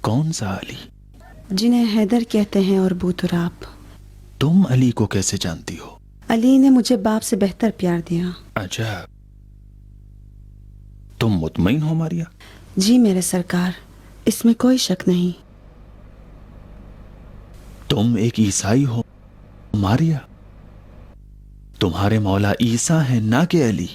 कौन सा अली? जिन्हें हैदर कहते हैं और बूतुराब। तुम अली को कैसे जानती हो? अली ने मुझे बाप से बेहतर प्यार दिया। अच्छा, तुम मुतमईन हो मारिया? जी मेरे सरकार, इसमें कोई शक नहीं। तुम एक ईसाई हो मारिया? तुम्हारे मौला ईसा है ना कि अली?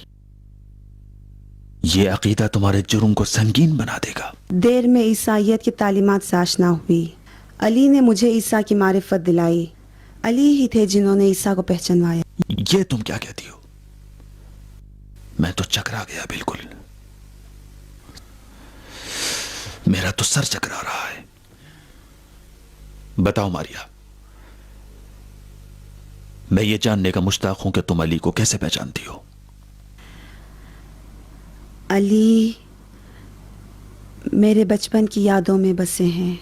ये अकीदा तुम्हारे जुर्म को संगीन बना देगा। देर में ईसाइयत की तालीमात से आशना हुई। अली ने मुझे ईसा की मारिफत दिलाई। अली ही थे जिन्होंने ईसा को पहचानवाया। ये तुम क्या कहती हो? मैं तो चकरा गया बिल्कुल। मेरा तो सर चकरा रहा है। बताओ मारिया, मैं ये जानने का मुश्ताक हूं कि तुम अली को कैसे पहचानती हो। अली मेरे बचपन की यादों में बसे हैं।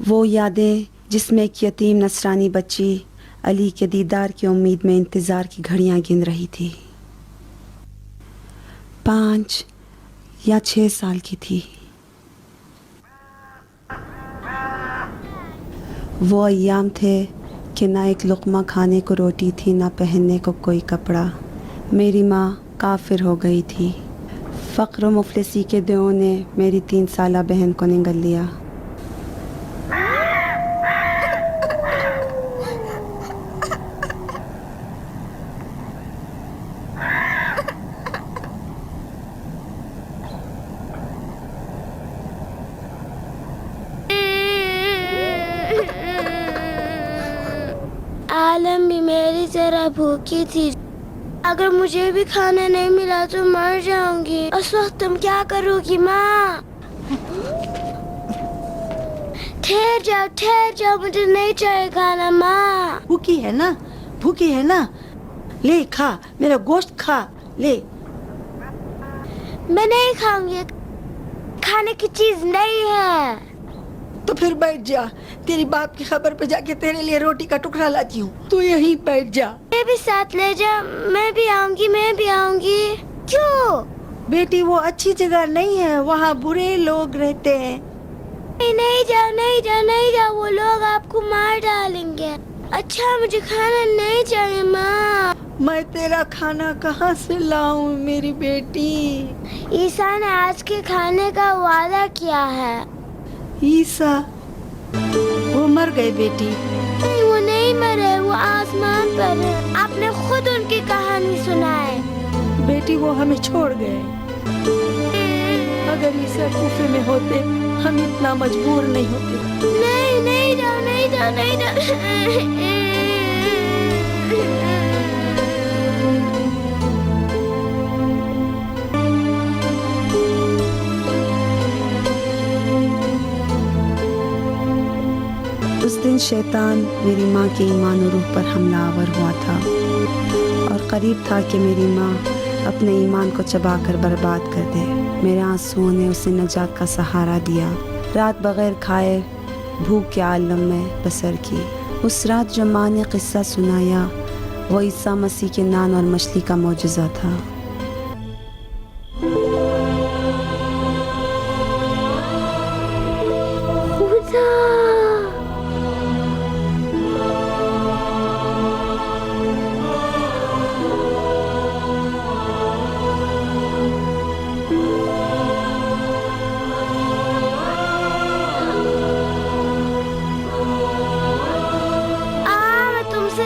वो यादें जिसमें एक यतीम नसरानी बच्ची अली के दीदार की उम्मीद में इंतजार की घड़ियां गिन रही थी। 5 या 6 साल की थी। वो अय्याम थे कि ना एक लुक़मा खाने को रोटी थी, ना पहनने को कोई कपड़ा। मेरी माँ काफिर हो गई थी। फ़क्र व मुफलिसी के दिनों ने मेरी 3 साला बहन को निगल लिया। आलम भी मेरी तरह भूखी थी। अगर मुझे भी खाना नहीं मिला तो मर जाऊंगी। उस वक्त तुम क्या करोगी माँ? ठहर जाओ, मुझे नहीं चाहिए खाना माँ। भूखी है ना, भूखी है ना, ले खा, मेरा गोश्त खा, ले। मैं नहीं खाऊंगी, खाने की चीज नहीं है। तो फिर बैठ जा, तेरी बाप की खबर पे जाके तेरे लिए रोटी का टुकड़ा लाती हूँ। तू यहीं बैठ जा। मैं भी साथ ले जा। मैं भी आऊंगी। क्यों? बेटी वो अच्छी जगह नहीं है, वहाँ बुरे लोग रहते हैं। नहीं जाओ, वो लोग आपको मार डालेंगे। अच्छा मुझे खाना नहीं चाहिए माँ। मैं तेरा खाना कहाँ से लाऊं मेरी बेटी? ईसा ने आज के खाने का वादा किया है। ईसा वो मर गए बेटी। नहीं, वो नहीं मरे, वो आसमान पर है। आपने खुद उनकी कहानी सुनाए। बेटी वो हमें छोड़ गए। अगर ईसा कूफे में होते हम इतना मजबूर नहीं होते। नहीं जाओ। उस दिन शैतान मेरी माँ के ईमान और रूह पर हमलावर हुआ था और करीब था कि मेरी माँ अपने ईमान को चबाकर बर्बाद कर दे। मेरे आंसुओं ने उसे नजात का सहारा दिया। रात बगैर खाए भूख के आलम में बसर की। उस रात जो माँ ने किस्सा सुनाया वो ईसा मसीह के नान और मछली का मौजज़ा था।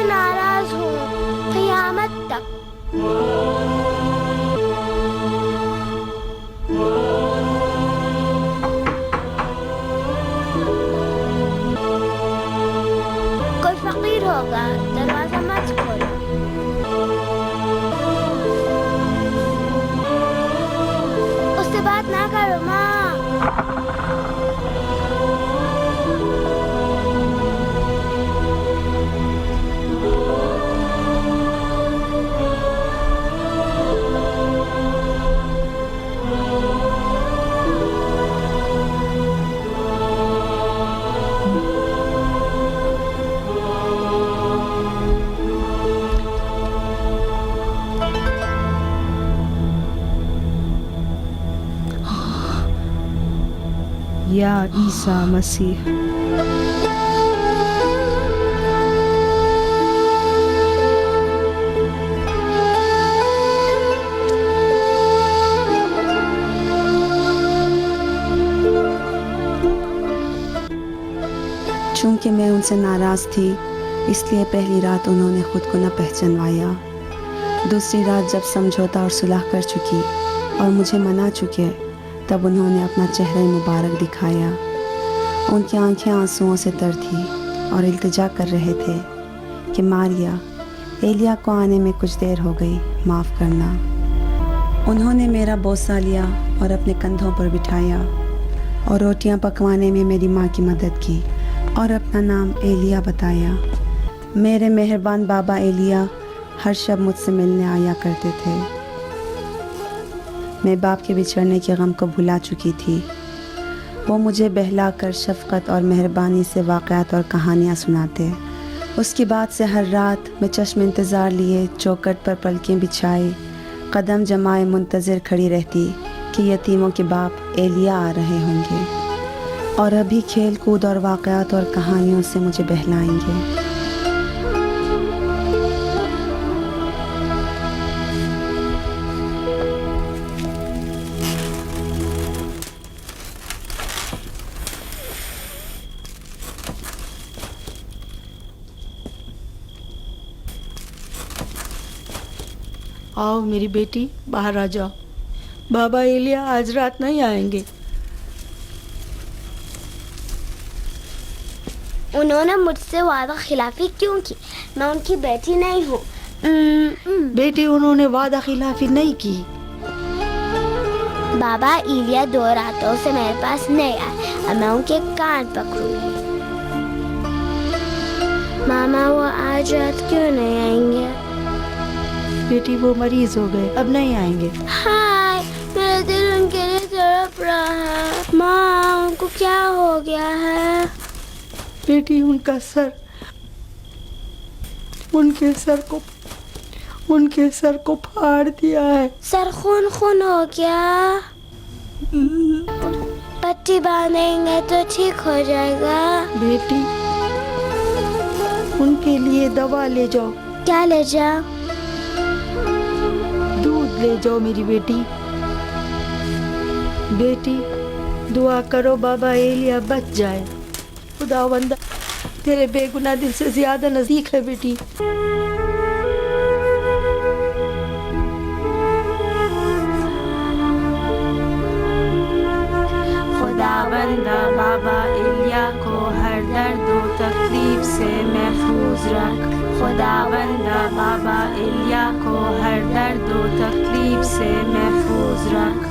नाराज हूँ क़यामत तक। या ईसा मसीह। चूंकि मैं उनसे नाराज़ थी, इसलिए पहली रात उन्होंने खुद को न पहचानवाया। दूसरी रात जब समझौता और सुलह कर चुकी और मुझे मना चुके, तब उन्होंने अपना चेहरा मुबारक दिखाया। उनकी आंखें आंसुओं से तर थी और इल्तिजा कर रहे थे कि मारिया, एलिया को आने में कुछ देर हो गई, माफ़ करना। उन्होंने मेरा बोसा लिया और अपने कंधों पर बिठाया और रोटियां पकवाने में मेरी माँ की मदद की और अपना नाम एलिया बताया। मेरे मेहरबान बाबा एलिया हर शब मुझसे मिलने आया करते थे। मैं बाप के बिछड़ने के गम को भुला चुकी थी। वो मुझे बहलाकर शफ़क़त और मेहरबानी से वाक़यात और कहानियाँ सुनाते। उसकी बात से हर रात मैं चश्म इंतज़ार लिए चौखट पर पलकें बिछाए कदम जमाए मुंतज़िर खड़ी रहती कि यतीमों के बाप एलिया आ रहे होंगे और अभी खेल कूद और वाक़यात और कहानियों से मुझे बहलाएंगे। आओ मेरी बेटी, बाहर आ जाओ। बाबा एलिया आज रात नहीं आएंगे। उन्होंने मुझसे वादा खिलाफी क्यों की? मैं उनकी बेटी नहीं हूँ। बेटी, उन्होंने वादा खिलाफी नहीं की। बाबा एलिया 2 रातों से मेरे पास नहीं आए और मैं उनके कान पकड़ूंगी। मामा, वो आज रात क्यों नहीं आएंगे? बेटी, वो मरीज हो गए, अब नहीं आएंगे। हाय, मेरा दिल उनके लिए तड़प रहा है। माँ, उनको क्या हो गया है? बेटी, उनके सर को फाड़ दिया है। सर खून हो गया। पट्टी बांधेंगे तो ठीक हो जाएगा। बेटी, उनके लिए दवा ले जाओ। क्या ले जाओ? दूध ले जाओ मेरी बेटी। बेटी, दुआ करो बाबा एलिया बच जाए। खुदावंद तेरे बेगुनाह दिल से ज्यादा नजदीक है बेटी। खुदावंदा बाबा एलिया को हर दर्द व तकलीफ से महफूज रख। खुदावंदा बाबा एलिया को हर दर्द व तकलीफ से महफूज रख।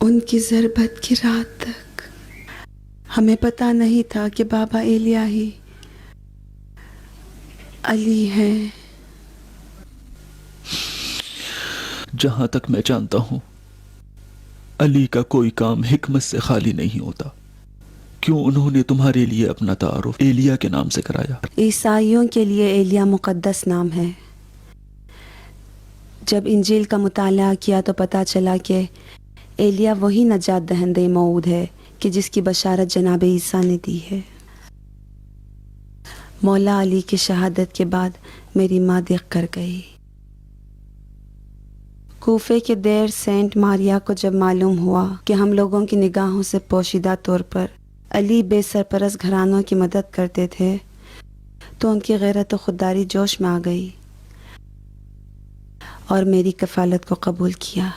उनकी ज़रबत की रात तक हमें पता नहीं था कि बाबा एलिया ही अली हैं। जहां तक मैं जानता हूं, अली का कोई काम हिकमत से खाली नहीं होता। क्यों उन्होंने तुम्हारे लिए अपना तारुफ एलिया के नाम से कराया? ईसाइयों के लिए एलिया मुक़द्दस नाम है। जब इंजील का मुताला किया तो पता चला कि एलिया वही नजात दहंदे मऊद है कि जिसकी बशारत जनाब ईसा ने दी है। मौला अली की शहादत के बाद मेरी माँ देख कर गई। कूफे के देर सेंट मारिया को जब मालूम हुआ कि हम लोगों की निगाहों से पोशीदा तौर पर अली बेसरपरस्त घरानों की मदद करते थे, तो उनकी गैरत और खुददारी जोश में आ गई और मेरी कफालत को कबूल किया।